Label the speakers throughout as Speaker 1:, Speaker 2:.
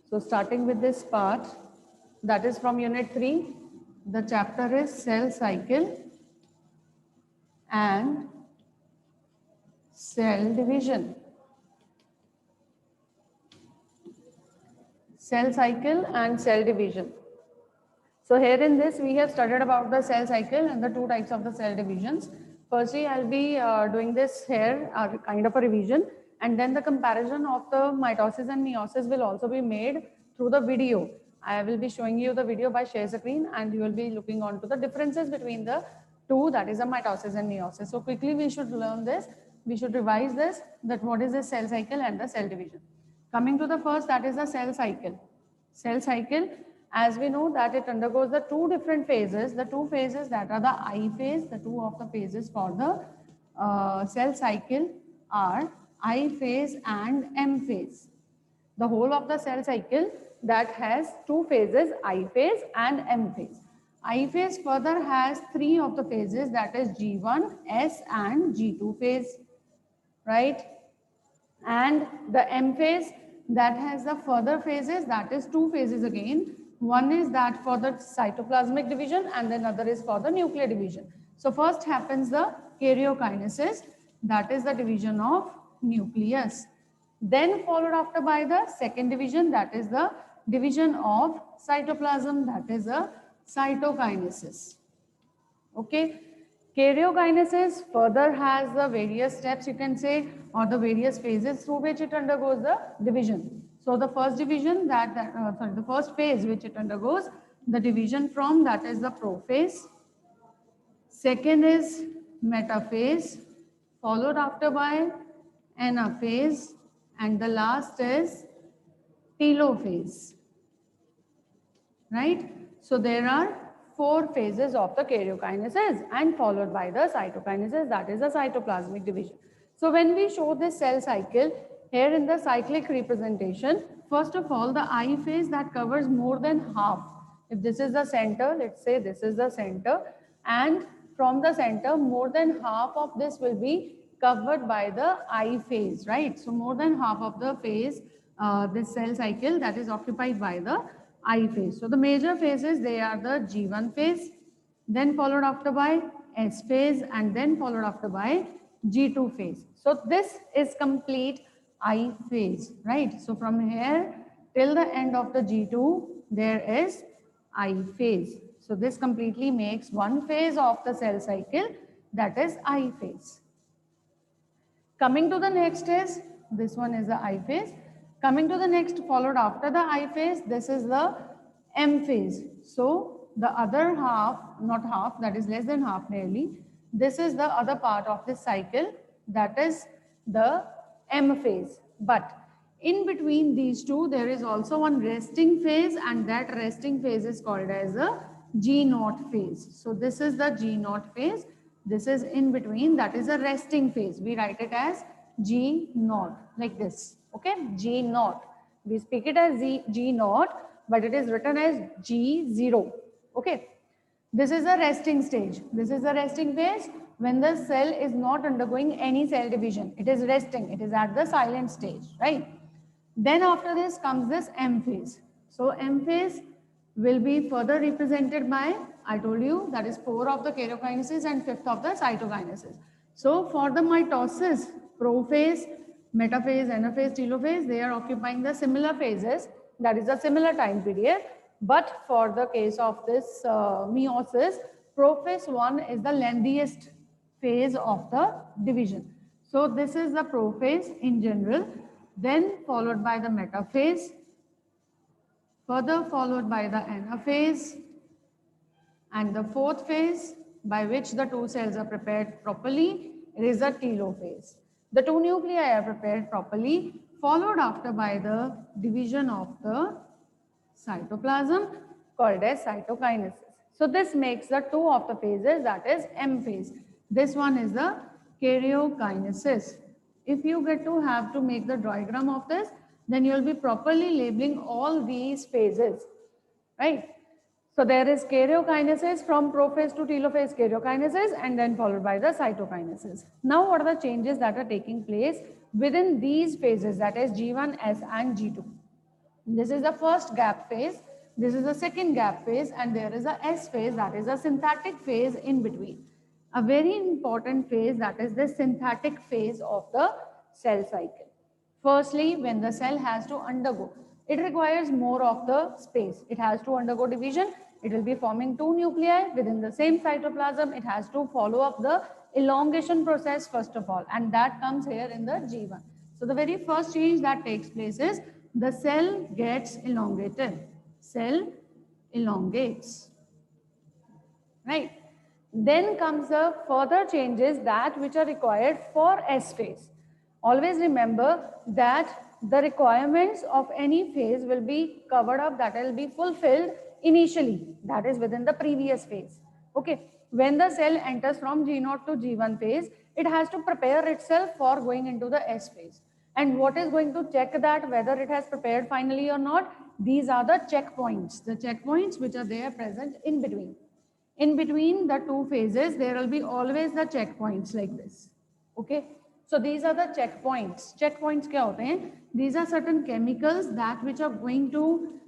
Speaker 1: So starting with this part, that is from unit 3, the chapter is cell cycle and cell division. Cell cycle and cell division. So here in this, we have studied about the cell cycle and the two types of the cell divisions. Firstly, I'll be doing this here, kind of a revision, and then the comparison of the mitosis and meiosis will also be made through the video. I will be showing you the video by share screen, and you will be looking on to the differences between the two, that is the mitosis and meiosis. So quickly we should learn this, we should revise this, that what is the cell cycle and the cell division. Coming to the first, that is the cell cycle. Cell cycle, as we know that it undergoes the two different phases, the two phases that are the I phase, the two of the phases for the cell cycle are I phase and M phase. The whole of the cell cycle that has two phases, I phase and M phase. I phase further has three of the phases, that is G1, S and G2 phase, right? And the M phase that has the further phases, that is two phases again. One is that for the cytoplasmic division and then other is for the nuclear division. So first happens the karyokinesis, that is the division of nucleus. Then followed after by the second division, that is the division of cytoplasm, that is the cytokinesis. Okay. Karyokinesis further has the various steps, you can say, or the various phases through which it undergoes the division. So the first division the first phase which it undergoes the division from, that is the prophase. Second is metaphase, followed after by anaphase, and the last is telophase. Right? So there are four phases of the karyokinesis and followed by the cytokinesis, that is the cytoplasmic division. So when we show this cell cycle here in the cyclic representation, first of all the I phase that covers more than half. If this is the center, let's say this is the center, and from the center more than half of this will be covered by the I phase, right? So more than half of the phase, this cell cycle, that is occupied by the I phase. So the major phases, they are the G1 phase, then followed after by S phase, and then followed after by G2 phase. So this is complete I phase, right? So from here till the end of the G2, there is I phase. So this completely makes one phase of the cell cycle, that is I phase. Coming to the next is, this one is the I phase. Coming to the next, followed after the I phase, this is the M phase. So the other half, not half, that is less than half nearly, this is the other part of this cycle, that is the M phase. But in between these two, there is also one resting phase, and that resting phase is called as a G0 phase. So this is the G0 phase. This is in between, that is a resting phase. We write it as G0 like this. Okay, G0. We speak it as G0, but it is written as G0. Okay, this is a resting stage. This is the resting phase when the cell is not undergoing any cell division. It is resting. It is at the silent stage, right? Then after this comes this M phase. So M phase will be further represented by, I told you, that is 4 of the karyokinesis and 5th of the cytokinesis. So for the mitosis, prophase, metaphase, anaphase, telophase, they are occupying the similar phases, that is a similar time period. But for the case of this meiosis, prophase 1 is the lengthiest phase of the division. So this is the prophase in general, then followed by the metaphase, further followed by the anaphase, and the 4th phase by which the two cells are prepared properly, it is the telophase. The two nuclei are prepared properly, followed after by the division of the cytoplasm called as cytokinesis. So this makes the two of the phases, that is M phase. This one is the karyokinesis. If you get to have to make the diagram of this, then you will be properly labeling all these phases, right? So there is karyokinesis from prophase to telophase karyokinesis, and then followed by the cytokinesis. Now what are the changes that are taking place within these phases, that is G1, S and G2? This is the first gap phase, this is the second gap phase, and there is a S phase, that is a synthetic phase in between. A very important phase, that is the synthetic phase of the cell cycle. Firstly, when the cell has to undergo, it requires more of the space. It has to undergo division. It will be forming two nuclei within the same cytoplasm. It has to follow up the elongation process first of all, and that comes here in the G1. So the very first change that takes place is the cell gets elongated. Cell elongates, right? Then comes the further changes that which are required for S phase. Always remember that the requirements of any phase will be covered up, that will be fulfilled initially, that is within the previous phase. Okay, when the cell enters from G0 to G1 phase, it has to prepare itself for going into the S phase. And what is going to check that whether it has prepared finally or not? These are the checkpoints which are there present in between. In between the two phases, there will be always the checkpoints like this. Okay, so these are the checkpoints. Checkpoints kya hote hain? These are certain chemicals that which are going to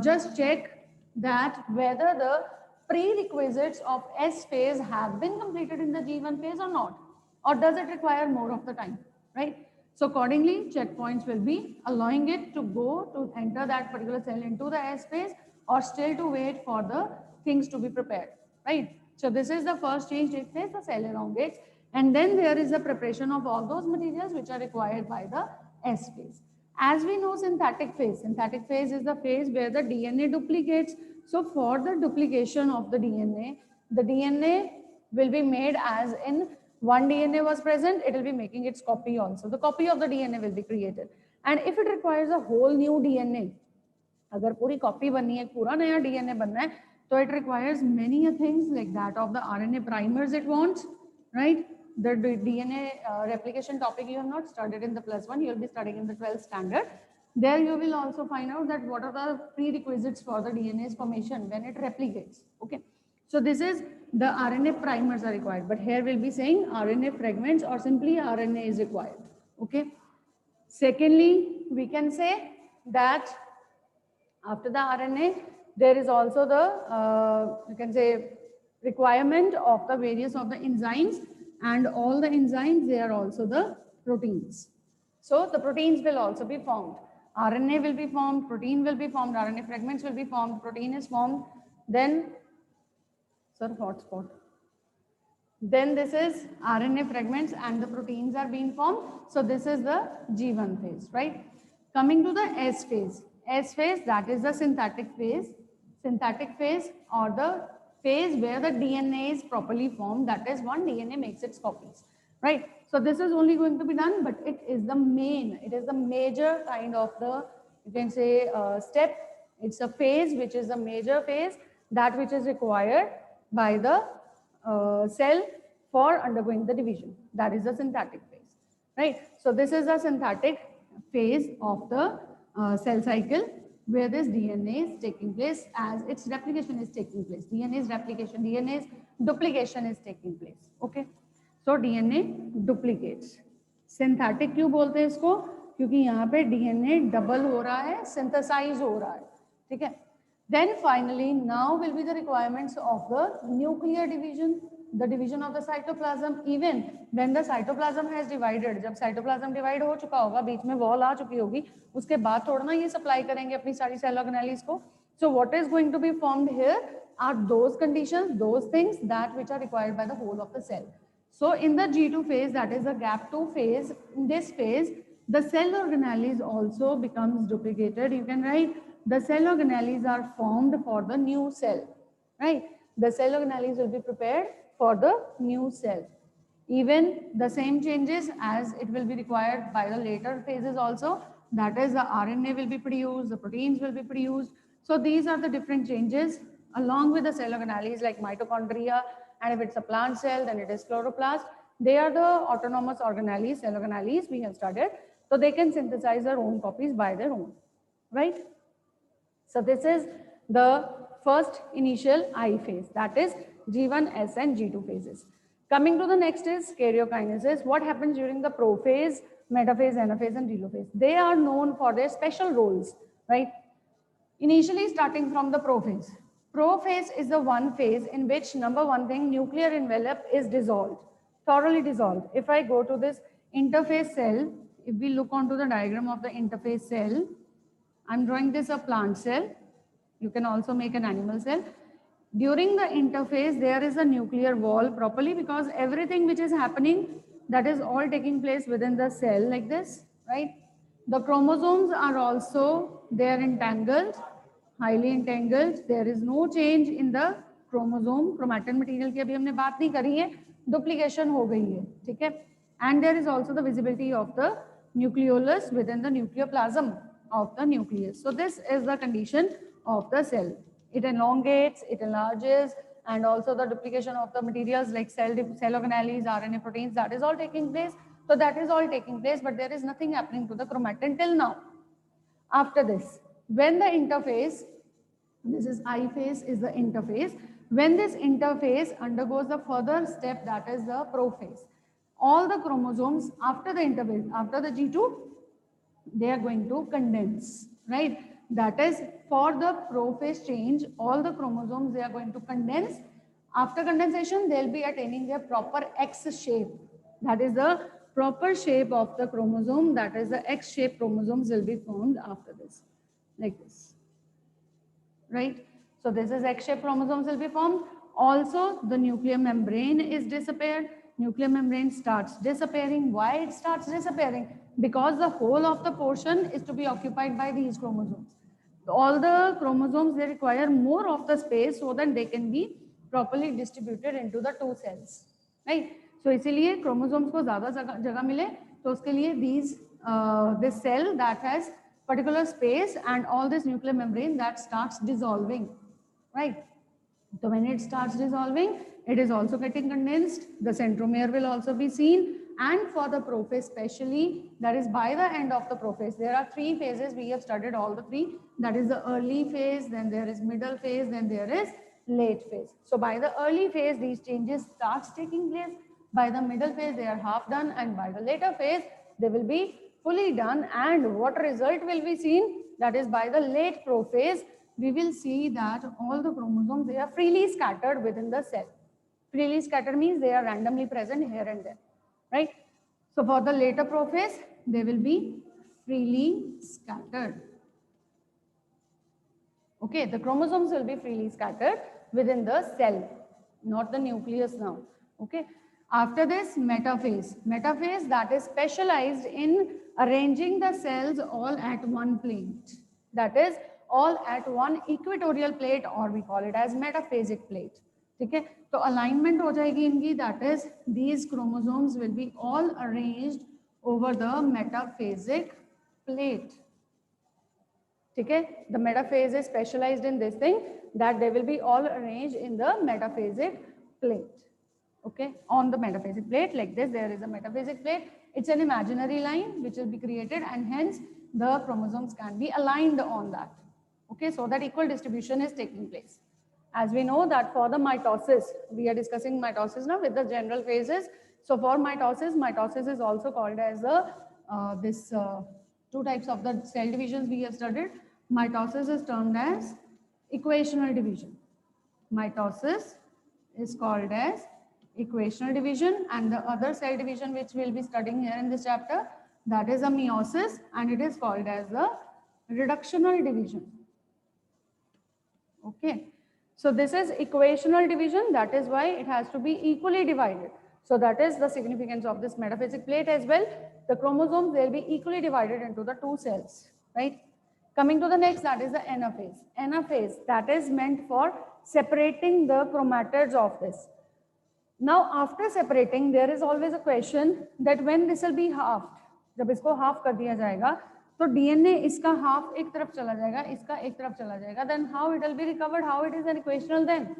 Speaker 1: just check that whether the prerequisites of S phase have been completed in the G1 phase or not, or does it require more of the time, right? So accordingly, checkpoints will be allowing it to go to enter that particular cell into the S phase, or still to wait for the things to be prepared, right? So this is the first change takes place, the cell elongates, and then there is the preparation of all those materials which are required by the S phase. As we know, synthetic phase is the phase where the DNA duplicates. So for the duplication of the DNA will be made as in one DNA was present, it will be making its copy also. The copy of the DNA will be created. And if it requires a whole new DNA, अगर पूरी copy बननी है, पूरा नया DNA बनना है, so it requires many things like that of the RNA primers it wants, right? The DNA replication topic you have not studied in the +1, you will be studying in the 12th standard. There you will also find out that what are the prerequisites for the DNA's formation when it replicates. Okay, so this is the RNA primers are required, but here we'll be saying RNA fragments or simply RNA is required. Okay. Secondly, we can say that after the RNA, there is also the, you can say, requirement of the various of the enzymes, and all the enzymes, they are also the proteins. So the proteins will also be formed. RNA will be formed, protein will be formed, RNA fragments will be formed, protein is formed, then, hotspot. Then this is RNA fragments and the proteins are being formed. So this is the G1 phase, right? Coming to the S phase. S phase, that is the synthetic phase. Synthetic phase, or the phase where the DNA is properly formed, that is one DNA makes its copies, right? So this is only going to be done, but it is the major kind of the, you can say, step. It's a phase which is a major phase, that which is required by the cell for undergoing the division. That is the synthetic phase, right? So this is the synthetic phase of the cell cycle, where this DNA is taking place as its replication is taking place. DNA's replication, DNA's duplication is taking place. Okay, so DNA duplicates. Synthetic क्यों बोलते हैं इसको? क्योंकि यहाँ पे DNA double हो रहा है, synthesize हो रहा है, ठीक है? Then finally, now will be the requirements of the nuclear division, the division of the cytoplasm. Even when the cytoplasm has divided, जब cytoplasm divide हो चुका होगा, बीच में wall आ चुकी होगी, उसके बाद थोड़ा ना ये supply करेंगे अपनी सारी cell organelles को. So what is going to be formed here are those conditions, those things that which are required by the whole of the cell. So in the G2 phase, that is the gap 2 phase, in this phase, the cell organelles also becomes duplicated. You can write the cell organelles are formed for the new cell, right? The cell organelles will be prepared for the new cell. Even the same changes as it will be required by the later phases also, that is the RNA will be produced, the proteins will be produced. So these are the different changes along with the cell organelles like mitochondria, and if it's a plant cell, then it is chloroplast. They are the autonomous organelles, cell organelles we have studied. So they can synthesize their own copies by their own, right? So this is the first initial I phase, that is G1, S and G2 phases. Coming to the next is karyokinesis. What happens during the prophase, metaphase, anaphase and telophase? They are known for their special roles, right? Initially starting from the prophase. Prophase is the one phase in which, number one thing, nuclear envelope is dissolved, thoroughly dissolved. If I go to this interphase cell, if we look onto the diagram of the interphase cell, I'm drawing this a plant cell. You can also make an animal cell. During the interphase, there is a nuclear wall properly, because everything which is happening, that is all taking place within the cell like this, right? The chromosomes are also, they are entangled, highly entangled. There is no change in the chromosome. Chromatin material की अभी हमने बात नहीं करी है, duplication हो गई है, ठीक है? And there is also the visibility of the nucleolus within the nucleoplasm of the nucleus. So this is the condition of the cell. It elongates, it enlarges, and also the duplication of the materials like cell organelles, RNA proteins, that is all taking place. So that is all taking place, but there is nothing happening to the chromatin till now. After this, when the interphase, this is I phase, is the interphase. When this interphase undergoes the further step, that is the prophase, all the chromosomes after the interphase, after the G2, they are going to condense, right? That is, for the prophase change, all the chromosomes, they are going to condense. After condensation, they'll be attaining their proper X shape. That is the proper shape of the chromosome. That is the X-shaped chromosomes will be formed after this, like this, right? So this is X-shaped chromosomes will be formed. Also, the nuclear membrane is disappeared. Nuclear membrane starts disappearing. Why it starts disappearing? Because the whole of the portion is to be occupied by these chromosomes. All the chromosomes, they require more of the space so that they can be properly distributed into the two cells, right? So इसीलिए chromosomes को ज़्यादा जगह मिले, तो उसके लिए this cell that has particular space and all this nuclear membrane that starts dissolving, right? So when it starts dissolving, it is also getting condensed. The centromere will also be seen. And for the prophase especially, that is by the end of the prophase, there are three phases. We have studied all the three. That is the early phase, then there is middle phase, then there is late phase. So by the early phase, these changes starts taking place. By the middle phase, they are half done, and by the later phase, they will be fully done. And what result will be seen? That is by the late prophase, we will see that all the chromosomes, they are freely scattered within the cell. Freely scattered means they are randomly present here and there, right? So for the later prophase, they will be freely scattered. Okay, the chromosomes will be freely scattered within the cell, not the nucleus now. Okay, after this, metaphase. Metaphase, that is specialized in arranging the cells all at one plate. That is, all at one equatorial plate, or we call it as metaphasic plate. ठीक है, तो alignment हो जाएगी इनकी. That is, these chromosomes will be all arranged over the metaphasic plate. ठीक है, the metaphase is specialized in this thing, that they will be all arranged in the metaphasic plate. Okay, on the metaphasic plate like this, there is a metaphasic plate. It's an imaginary line which will be created, and hence the chromosomes can be aligned on that. Okay, so that equal distribution is taking place. As we know that for the mitosis, we are discussing mitosis now with the general phases. So for mitosis is also called as the two types of the cell divisions we have studied. Mitosis is termed as equational division. Mitosis is called as equational division, and the other cell division which we will be studying here in this chapter, that is a meiosis, and it is called as the reductional division. Okay, so this is equational division, that is why it has to be equally divided. So that is the significance of this metaphasic plate as well. The chromosomes, they will be equally divided into the two cells, right? Coming to the next, that is the anaphase. Anaphase, that is meant for separating the chromatids of this. Now after separating, there is always a question that when this will be halved, जब इसको half कर दिया जाएगा, तो DNA इसका half एक तरफ चला जाएगा, इसका एक तरफ चला जाएगा, then how it will be recovered? How it is an equational then?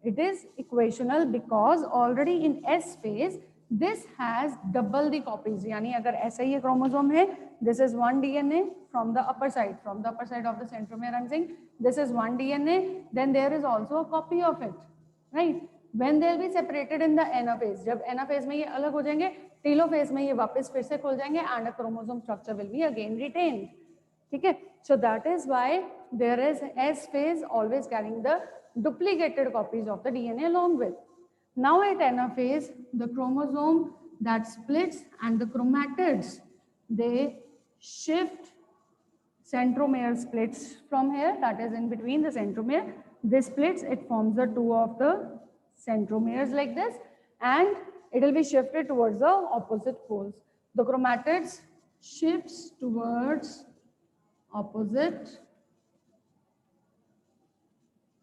Speaker 1: It is equational because already in S phase, this has double the copies. यानी अगर ऐसा ही chromosome है, this is one DNA from the upper side of the centromere, I'm saying, this is one DNA, then there is also a copy of it, right? When they will be separated in the anaphase, जब anaphase में ये अलग हो जाएंगे, telophase में ये वापस फिर से खुल जाएंगे, and a chromosome structure will be again retained. ठीक है. So that is why there is S phase always carrying the duplicated copies of the DNA along with. Now at anaphase, the chromosome that splits and the chromatids, they shift. Centromere splits from here, that is in between the centromere. This splits, it forms the two of the centromeres like this, and it will be shifted towards the opposite poles. The chromatids shifts towards opposite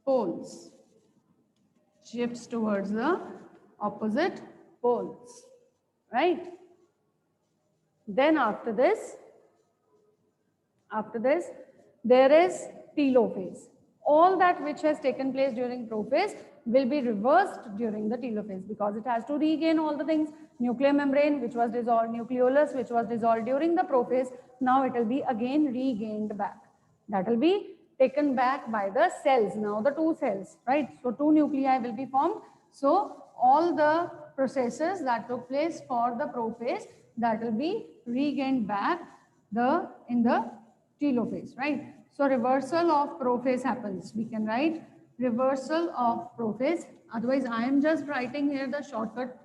Speaker 1: poles. Shifts towards the opposite poles, right? Then after this, there is telophase. All that which has taken place during prophase will be reversed during the telophase because it has to regain all the things. Nuclear membrane, which was dissolved, nucleolus, which was dissolved during the prophase, now it will be again regained back. That will be taken back by the cells. Now the two cells, right? So two nuclei will be formed. So all the processes that took place for the prophase, that will be regained back in the telophase, right? So reversal of prophase happens. We can write reversal of prophase. Otherwise, I am just writing here the shortcut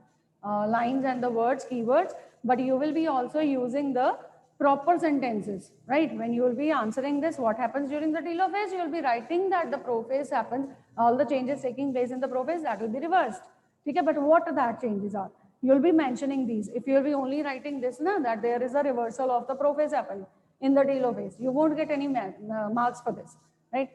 Speaker 1: lines and the words, keywords, but you will be also using the proper sentences, right? When you will be answering this, what happens during the telophase, you will be writing that the prophase happens, all the changes taking place in the prophase, that will be reversed. Okay, but what that changes are? You will be mentioning these. If you will be only writing this, that there is a reversal of the prophase happening in the telophase, you won't get any marks for this, right?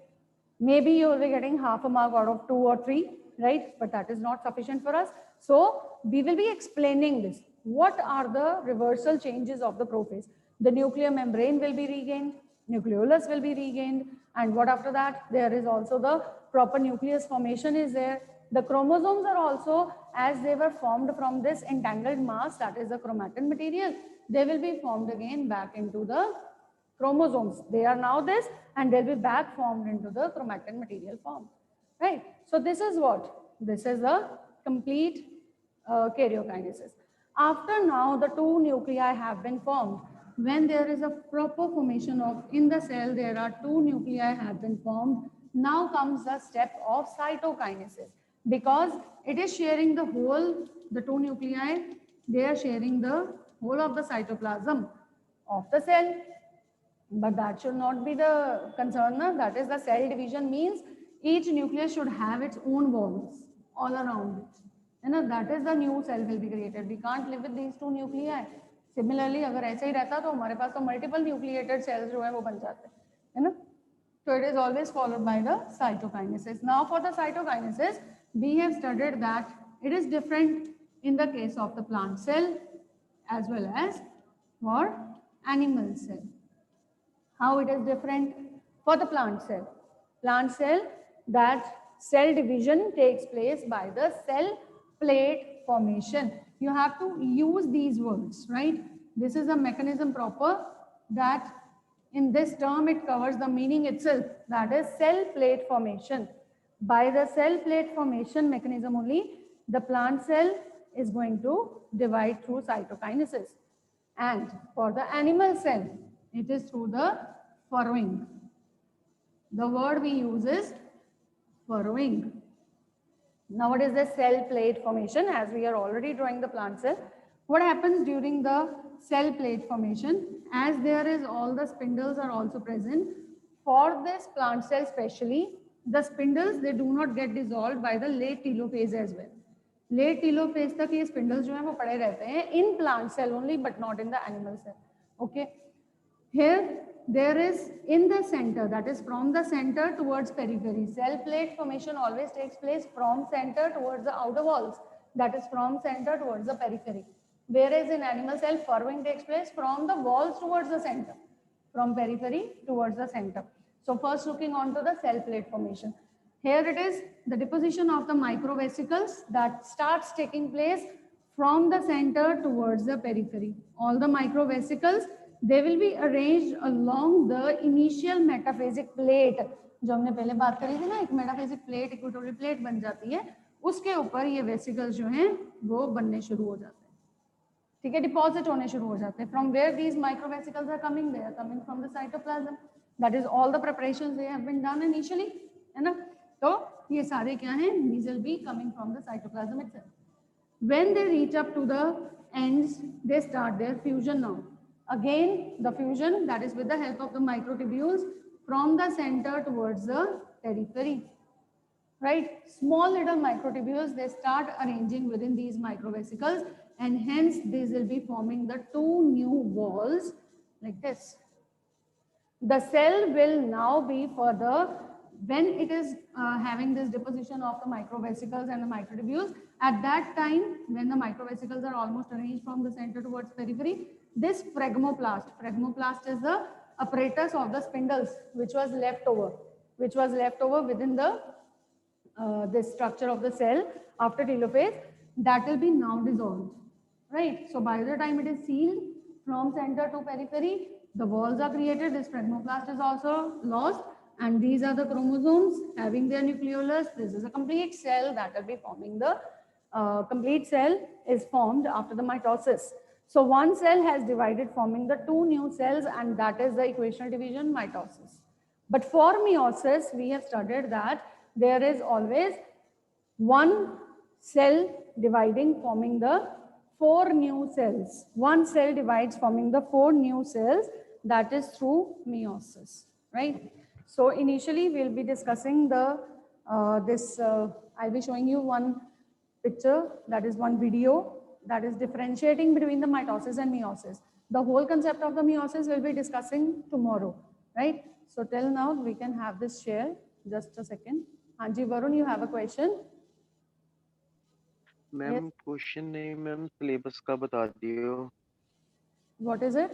Speaker 1: Maybe you will be getting half a mark out of 2 or 3, right? But that is not sufficient for us. So we will be explaining this. What are the reversal changes of the prophase? The nuclear membrane will be regained, nucleolus will be regained, and what after that? There is also the proper nucleus formation is there. The chromosomes are also, as they were formed from this entangled mass, that is the chromatin material, they will be formed again back into the chromosomes. They are now this, and they'll be back formed into the chromatin material form, right? So this is what? This is a complete karyokinesis. After now, the two nuclei have been formed. When there is a proper formation of, in the cell, there are two nuclei have been formed. Now comes the step of cytokinesis. Because it is sharing the whole, the two nuclei, they are sharing the whole of the cytoplasm of the cell. But that should not be the concern. That is the cell division means each nucleus should have its own walls all around it. And that is the new cell will be created. We can't live with these two nuclei. Similarly, अगर ऐसे ही रहता तो हमारे पास तो multiple nucleated cells जो है वो बन जाते हैं ना. So it is always followed by the cytokinesis. Now for the cytokinesis, we have studied that it is different in the case of the plant cell as well as for animal cell. How it is different for the plant cell? Plant cell, that cell division takes place by the cell plate formation. You have to use these words, right? This is a mechanism proper that in this term it covers the meaning itself, that is cell plate formation. By the cell plate formation mechanism only, the plant cell is going to divide through cytokinesis. And for the animal cell, it is through the furrowing. The word we use is furrowing. Now what is the cell plate formation? As we are already drawing the plant cell, what happens during the cell plate formation? As there is all the spindles are also present, for this plant cell especially, the spindles, they do not get dissolved by the late telophase as well. Late telophase तक ये spindles जो हैं वो पड़े रहते हैं in plant cell only, but not in the animal cell. Okay. Here there is in the center, that is from the center towards periphery. Cell plate formation always takes place from center towards the outer walls. That is from center towards the periphery. Whereas in animal cell, furrowing takes place from the walls towards the center, from periphery towards the center. So first looking on to the cell plate formation. Here it is the deposition of the microvesicles that starts taking place from the center towards the periphery. All the microvesicles, they will be arranged along the initial metaphasic plate. जो हमने पहले बात करी थी ना, एक metaphasic plate equatorial plate बन जाती है, उसके ऊपर ये वेसिकल्स जो हैं वो बनने शुरू हो जाते हैं. ठीक है, डिपॉजिट होने शुरू हो जाते हैं. From where these microvesicles are coming, they are coming from the cytoplasm. That is all the preparations they have been done initially, है ना. तो ये सारे क्या हैं, these will be coming from the cytoplasm itself. When they reach up to the ends, they start their fusion now. Again, the fusion, that is with the help of the microtubules from the center towards the periphery. Right? Small little microtubules, they start arranging within these microvesicles, and hence these will be forming the two new walls like this. The cell will now be further, when it is having this deposition of the microvesicles and the microtubules, at that time when the microvesicles are almost arranged from the center towards periphery, this phlegmoplast is the apparatus of the spindles which was left over within the this structure of the cell after telophase, that will be now dissolved, right? So by the time it is sealed from center to periphery, the walls are created, this phlegmoplast is also lost, and these are the chromosomes having their nucleolus. This is a complete cell that will be forming the complete cell is formed after the mitosis. So one cell has divided, forming the two new cells, and that is the equational division, mitosis. But for meiosis, we have studied that there is always one cell dividing, forming the four new cells. One cell divides, forming the four new cells, that is through meiosis, right? So initially we'll be discussing the I'll be showing you one picture, that is one video, that is differentiating between the mitosis and meiosis. The whole concept of the meiosis we'll be discussing tomorrow, right? So till now we can have this share. Just a second. Hanji Varun, you have a question?
Speaker 2: Ma'am question नहीं ma'am, syllabus का बता दियो.
Speaker 1: What is it?